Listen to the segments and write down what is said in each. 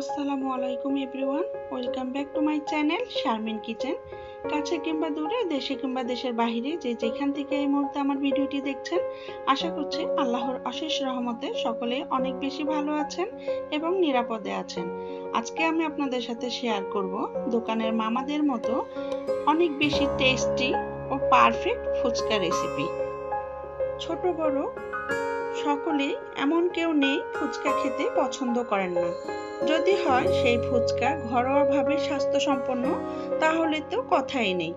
আসসালামু আলাইকুম everyone, welcome back to my channel Sharmin kitchen. কাছে কিংবা দূরে, দেশে কিংবা দেশের বাহিরে যে যেখান থেকে এই মুহূর্তে আমার ভিডিওটি দেখছেন, আশা করছি আল্লাহর অশেষ রহমতে সকলে অনেক বেশি ভালো আছেন এবং নিরাপদে আছেন। আজকে আমি আপনাদের সাথে শেয়ার করব দোকানের মামাদের মতো অনেক বেশি টেস্টি ও পারফেক্ট ফুচকা রেসিপি। ছোট বড় সকলেই এমন কেউ নেই ফুচকা খেতে পছন্দ করেন না। যদি হয় সেই ফুচকা ঘরোয়াভাবে স্বাস্থ্যসম্পন্ন, তাহলে তো কথাই নেই।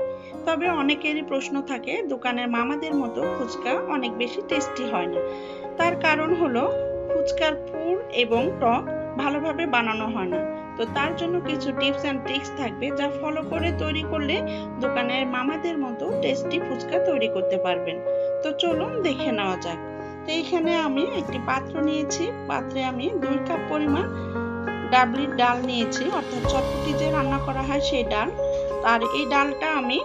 তবে অনেকেরই প্রশ্ন থাকে দোকানের মামাদের মতো ফুচকা অনেক বেশি টেস্টি হয় না। তার কারণ হলো ফুচকার পুর এবং টক ভালোভাবে বানানো হয় না। তো তার জন্য কিছু টিপস অ্যান্ড ট্রিক্স থাকবে যা ফলো করে তৈরি করলে দোকানের মামাদের মতো টেস্টি ফুচকা তৈরি করতে পারবেন। তো চলুন দেখে নেওয়া যাক। তো এইখানে আমি একটি পাত্র নিয়েছি, পাত্রে আমি 2 কাপ পরিমাণ ডাবলির ডাল নিয়েছি, অর্থাৎ চটপটি যে রান্না করা হয় সেই ডাল। আর এই ডালটা আমি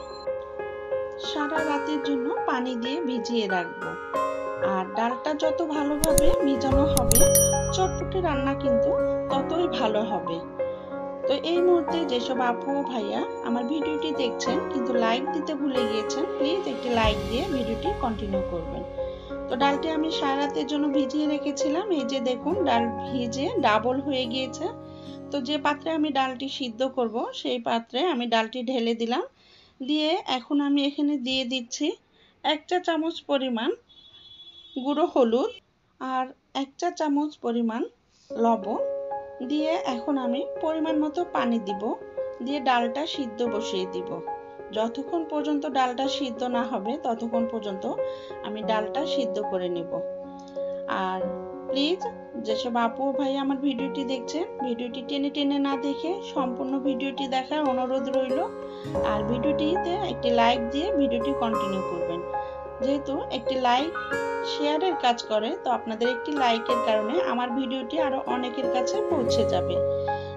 সারা রাতের জন্য পানি দিয়ে ভিজিয়ে রাখবো। আর ডালটা যত ভালোভাবে ভিজানো হবে চটপটি রান্না কিন্তু ততই ভালো হবে। তো এই মুহূর্তে যেসব আপু ও ভাইয়া আমার ভিডিওটি দেখছেন কিন্তু লাইক দিতে ভুলে গিয়েছেন, প্লিজ একটি লাইক দিয়ে ভিডিওটি কন্টিনিউ করবেন। তো ডালটি আমি সারা রাতের জন্য ভিজিয়ে রেখেছিলাম। এই যে দেখুন ডাল ভিজে ডাবল হয়ে গিয়েছে। তো যে পাত্রে আমি ডালটি সিদ্ধ করব সেই পাত্রে আমি ডালটি ঢেলে দিলাম। দিয়ে এখন আমি এখানে দিয়ে দিচ্ছি 1 চা চামচ পরিমাণ গুঁড়ো হলুদ আর 1 চা চামচ পরিমাণ লবণ দিয়ে এখন আমি পরিমাণ মতো পানি দিব। দিয়ে ডালটা সিদ্ধ বসিয়ে দিব। যতক্ষণ পর্যন্ত ডালটা সিদ্ধ না হবে ততক্ষণ পর্যন্ত আমি ডালটা সিদ্ধ করে নেব। আর প্লিজ যেসব আপু ভাই আমার ভিডিওটি দেখছেন, ভিডিওটি টেনে টেনে না দেখে সম্পূর্ণ ভিডিওটি দেখার অনুরোধ রইল। আর ভিডিওটিতে একটি লাইক দিয়ে ভিডিওটি কন্টিনিউ করবেন। যেহেতু একটি লাইক শেয়ারের কাজ করে, তো আপনাদের একটি লাইকের কারণে আমার ভিডিওটি আরো অনেকের কাছে পৌঁছে যাবে।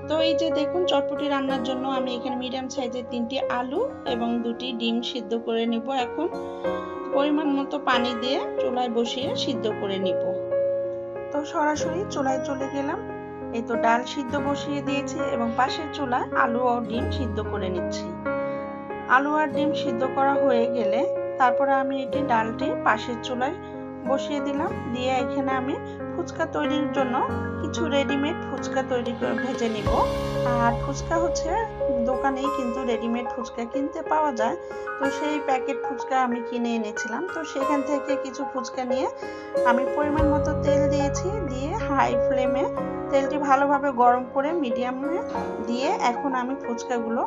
তো এই যে দেখুন চটপটি রান্নার জন্য আমি এখানে মিডিয়াম সাইজের 3টি আলু এবং 2টি ডিম সিদ্ধ করে নিব। এখন পরিমাণ মতো পানি দিয়ে চুলায় বসিয়ে সিদ্ধ করে নিব। তো সরাসরি চুলায় চলে গেলাম। এই তো ডাল সিদ্ধ বসিয়ে দিয়েছি এবং পাশের চুলায় আলু ও ডিম সিদ্ধ করে নিচ্ছি। আলু আর ডিম সিদ্ধ করা হয়ে গেলে তারপরে আমি এটি ডালটি পাশের চুলায় বসিয়ে দিলাম। দিয়ে এখানে আমি ফুচকা তৈরির জন্য কিছু রেডিমেড ফুচকা তৈরি করে ভেজে নিব। আর ফুচকা হচ্ছে দোকানেই কিন্তু রেডিমেড ফুচকা কিনতে পাওয়া যায়। তো সেই প্যাকেট ফুচকা আমি কিনে এনেছিলাম। তো সেখান থেকে কিছু ফুচকা নিয়ে আমি পরিমাণ মতো তেল দিয়েছি। দিয়ে হাই ফ্লেমে তেলটি ভালোভাবে গরম করে মিডিয়ামে দিয়ে এখন আমি ফুচকাগুলো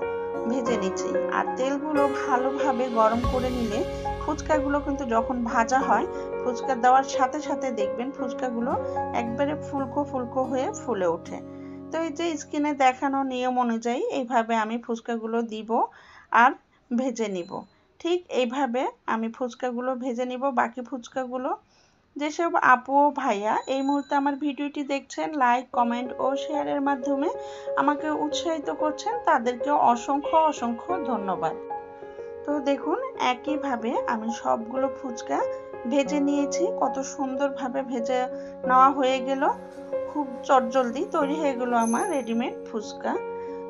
ভেজে নিচ্ছি। আর তেলগুলো ভালোভাবে গরম করে নিলে ফুচকাগুলো কিন্তু যখন ভাজা হয়, ফুচকা দেওয়ার সাথে সাথে দেখবেন ফুচকাগুলো একবারে ফুলকো ফুলকো হয়ে ফুলে ওঠে। তো এই যে স্ক্রিনে দেখানো নিয়ম অনুযায়ী এইভাবে আমি ফুচকাগুলো দিব আর ভেজে নিব। ঠিক এইভাবে আমি ফুচকাগুলো ভেজে নিব। বাকি ফুচকাগুলো যেসব আপু ও ভাইয়া এই মুহূর্তে আমার ভিডিওটি দেখছেন, লাইক কমেন্ট ও শেয়ারের মাধ্যমে আমাকে উৎসাহিত করছেন, তাদেরকে অসংখ্য অসংখ্য ধন্যবাদ। তো দেখুন একইভাবে আমি সবগুলো ফুচকা ভেজে নিয়েছি। কত সুন্দরভাবে ভেজে নেওয়া হয়ে গেল। খুব চটজলদি তৈরি হয়ে গেল আমার রেডিমেড ফুচকা।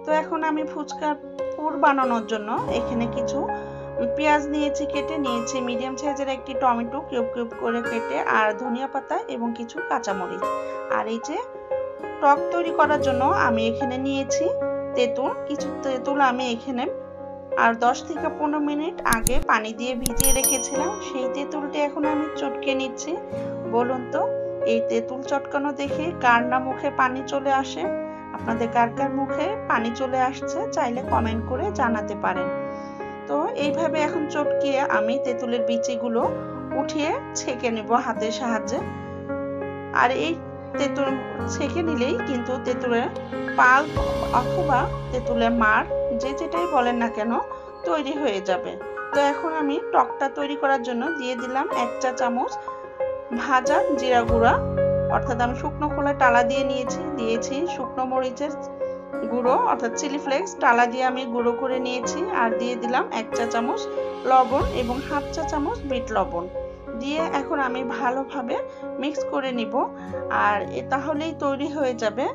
তো এখন আমি ফুচকার পুর বানানোর জন্য এখানে কিছু পেঁয়াজ নিয়েছি, কেটে নিয়েছি মিডিয়াম সাইজের একটি টমেটো কিউব কিউব করে কেটে, আর ধনিয়া পাতা এবং কিছু কাঁচামরিচ। আর এই যে টক তৈরি করার জন্য আমি এখানে নিয়েছি তেঁতুল। কিছু তেঁতুল আমি এখানে আর 10 থেকে 15 মিনিট আগে পানি দিয়ে ভিজিয়ে রেখেছিলাম। সেই তেঁতুলটি এখন আমি চটকে নিচ্ছি। বলুন তো এই তেঁতুল চটকানো দেখে কার না মুখে পানি চলে আসে? আপনাদের কার কার মুখে পানি চলে আসছে চাইলে কমেন্ট করে জানাতে পারেন। তো এইভাবে এখন চটকিয়ে আমি তেঁতুলের বিচিগুলো উঠিয়ে ছেঁকে নেব হাতের সাহায্যে। আর এই তেঁতুল ছেঁকে নিলেই কিন্তু তেঁতুলের পাল্প অথবা তেঁতুলের মাড় যে যেটাই বলেন না কেন তৈরি হয়ে যাবে। তো এখন আমি টকটা তৈরি করার জন্য দিয়ে দিলাম 1 চা চামচ ভাজা জিরা গুঁড়া, অর্থাৎ আমি শুকনো খোলায় টালা দিয়ে দিয়েছি শুকনো মরিচের গুঁড়ো অর্থাৎ চিলি ফ্লেক্স টালা দিয়ে আমি গুঁড়ো করে নিয়েছি। আর দিয়ে দিলাম 1 চা চামচ লবণ এবং 1/2 চা চামচ বিট লবণ দিয়ে এখন আমি ভালোভাবে মিক্স করে নিব। আর তাহলেই তৈরি হয়ে যাবে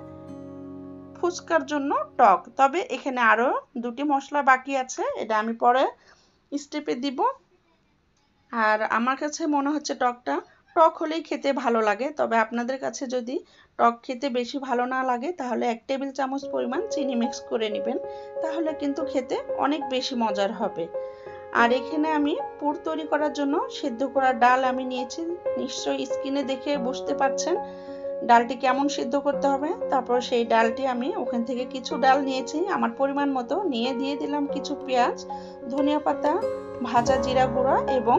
ফুচকার জন্য টক। তবে এখানে আরও দুটি মশলা বাকি আছে, এটা আমি পরে স্টেপে দিব। আর আমার কাছে মনে হচ্ছে টক হলেই খেতে ভালো লাগে। তবে আপনাদের কাছে যদি টক খেতে বেশি ভালো না লাগে তাহলে 1 টেবিল চামচ পরিমাণ চিনি মিক্স করে নেবেন, তাহলে কিন্তু খেতে অনেক বেশি মজার হবে। আর এখানে আমি পুর তৈরি করার জন্য সিদ্ধ করা ডাল আমি নিয়েছি, নিশ্চয়ই স্ক্রিনে দেখে বুঝতে পারছেন ডালটি কেমন সিদ্ধ করতে হবে। তারপর সেই ডালটি আমি ওখান থেকে কিছু ডাল নিয়েছি আমার পরিমাণ মতো, নিয়ে দিয়ে দিলাম কিছু পেঁয়াজ, ধনিয়া পাতা, ভাজা জিরা গুঁড়া এবং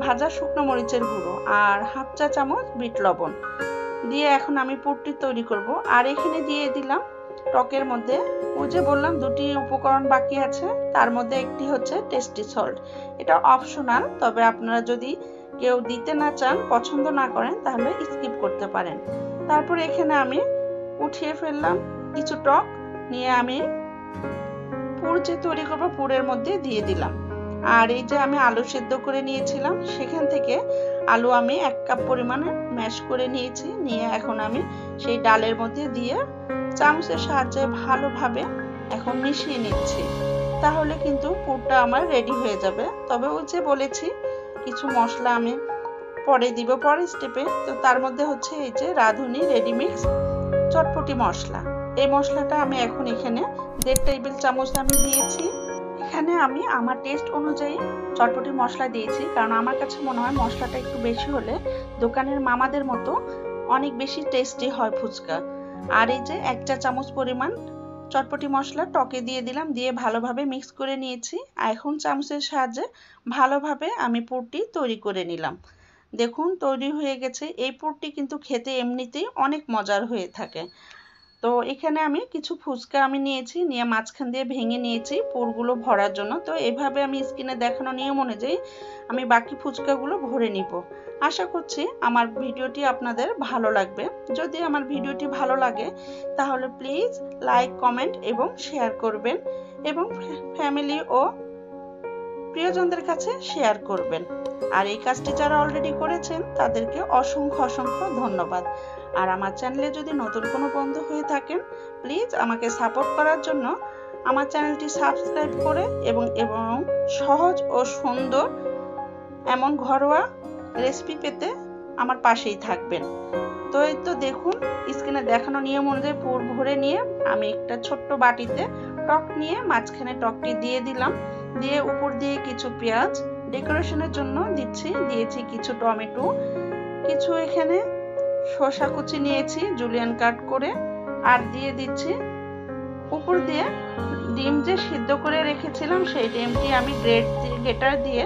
ভাজা শুকনো মরিচের গুঁড়ো আর 1/2 চা চামচ বিট লবণ দিয়ে এখন আমি পুরটি তৈরি করব। আর এখানে দিয়ে দিলাম টকের মধ্যে, ওই যে বললাম দুটি উপকরণ বাকি আছে, তার মধ্যে একটি হচ্ছে টেস্টি সল্ট। এটা অপশনাল, তবে আপনারা যদি কেউ দিতে না চান, পছন্দ না করেন, তাহলে স্কিপ করতে পারেন। তারপর এখানে আমি উঠিয়ে ফেললাম কিছু টক, নিয়ে আমি পুর যে তৈরি করবো পুরের মধ্যে দিয়ে দিলাম। আর এই যে আমি আলু সিদ্ধ করে নিয়েছিলাম, সেখান থেকে আলু আমি 1 কাপ পরিমাণে ম্যাশ করে নিয়েছি, নিয়ে এখন আমি সেই ডালের মধ্যে দিয়ে চামচের সাহায্যে ভালোভাবে এখন মিশিয়ে নিচ্ছি, তাহলে কিন্তু পুরটা আমার রেডি হয়ে যাবে। তবে ওই যে বলেছি কিছু মশলা আমি পরে দিব পরের স্টেপে, তো তার মধ্যে হচ্ছে এই যে রাঁধুনি রেডিমিক্স চটপটি মশলা। এই মশলাটা আমি এখন এখানে 1.5 টেবিল চামচ আমি দিয়েছি। এখানে আমি আমার টেস্ট অনুযায়ী চটপটি মশলা দিয়েছি, কারণ আমার কাছে মনে হয় মশলাটা একটু বেশি হলে দোকানের মামাদের মতো অনেক বেশি টেস্টি হয় ফুচকা। আর এই যে 1 চা চামচ পরিমাণ চটপটি মশলা টকে দিয়ে দিলাম, দিয়ে ভালোভাবে মিক্স করে নিয়েছি। এখন চামচের সাহায্যে ভালোভাবে আমি পুরটি তৈরি করে নিলাম। দেখুন তৈরি হয়ে গেছে। এই পুরটি কিন্তু খেতে এমনিতেই অনেক মজার হয়ে থাকে। তো এখানে আমি কিছু ফুচকা আমি নিয়েছি, নিয়ে মাঝখান দিয়ে ভেঙে নিয়েছি পুরগুলো ভরার জন্য। তো এভাবে আমি স্ক্রিনে দেখানো নিয়ম অনুযায়ী আমি বাকি ফুচকাগুলো ভরে নিব। আশা করছি আমার ভিডিওটি আপনাদের ভালো লাগবে। যদি আমার ভিডিওটি ভালো লাগে তাহলে প্লিজ লাইক, কমেন্ট এবং শেয়ার করবেন, এবং ফ্যামিলি ও প্রিয়জনদের কাছে শেয়ার করবেন। আর এই কাজটি যারা অলরেডি করেছেন তাদেরকে অসংখ্য ধন্যবাদ। আর আমার চ্যানেলে যদি নতুন কোনো বন্ধু হয়ে থাকেন, প্লিজ আমাকে সাপোর্ট করার জন্য আমার চ্যানেলটি সাবস্ক্রাইব করে এবং সহজ ও সুন্দর এমন ঘরোয়া রেসিপি পেতে আমার পাশেই থাকবেন। তো এই তো দেখুন স্ক্রিনে দেখানো নিয়ম অনুযায়ী পুর ভরে নিয়ে আমি একটা ছোট্ট বাটিতে টক নিয়ে মাঝখানে টকটি দিয়ে দিলাম, দিয়ে উপর দিয়ে কিছু পেঁয়াজ ডেকোরেশনের জন্য দিয়েছি কিছু টমেটো, কিছু এখানে শসা কুচি নিয়েছি জুলিয়ান কাট করে, আর দিয়ে দিচ্ছি উপর দিয়ে ডিম যে সিদ্ধ করে রেখেছিলাম সেই ডিমটি আমি গ্রেটার দিয়ে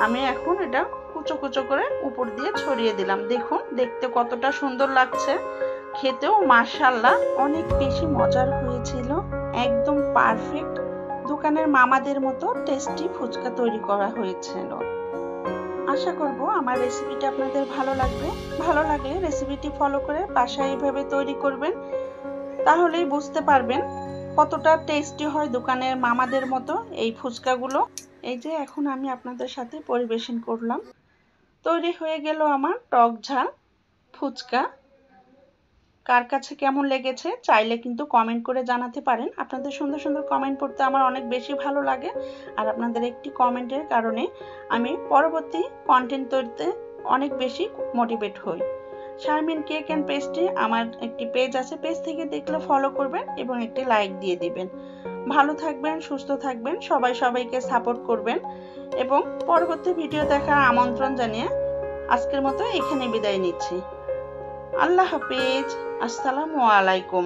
আমি এখন এটা কুচো কুচো করে উপর দিয়ে ছড়িয়ে দিলাম। দেখুন দেখতে কতটা সুন্দর লাগছে, খেতেও মাশাআল্লাহ অনেক বেশি মজার হয়েছিল, একদম পারফেক্ট দোকানের মামাদের মতো টেস্টি ফুচকা তৈরি করা হয়েছিল। আশা করব আমার রেসিপিটা আপনাদের ভালো লাগবে। ভালো লাগলে রেসিপিটি ফলো করে বাসায় এইভাবে তৈরি করবেন, তাহলেই বুঝতে পারবেন কতটা টেস্টি হয় দোকানের মামাদের মতো এই ফুচকাগুলো। এই যে এখন আমি আপনাদের সাথে পরিবেশন করলাম। তৈরি হয়ে গেল আমার টক ঝাল ফুচকা। কার কাছে কেমন লেগেছে চাইলে কিন্তু কমেন্ট করে জানাতে পারেন। আপনাদের সুন্দর কমেন্ট পড়তে আমার অনেক বেশি ভালো লাগে, আর আপনাদের একটি কমেন্টের কারণে আমি পরবর্তী কন্টেন্ট তৈরিতে অনেক বেশি মোটিভেট হই। শারমিন কেক অ্যান্ড পেস্ট্রি আমার একটি পেজ আছে, পেজ থেকে দেখলে ফলো করবেন এবং একটি লাইক দিয়ে দিবেন। ভালো থাকবেন, সুস্থ থাকবেন, সবাইকে সাপোর্ট করবেন, এবং পরবর্তী ভিডিও দেখার আমন্ত্রণ জানিয়ে আজকের মতো এখানে বিদায় নিচ্ছি। আল্লাহ হাফেজ, আসসালামু আলাইকুম।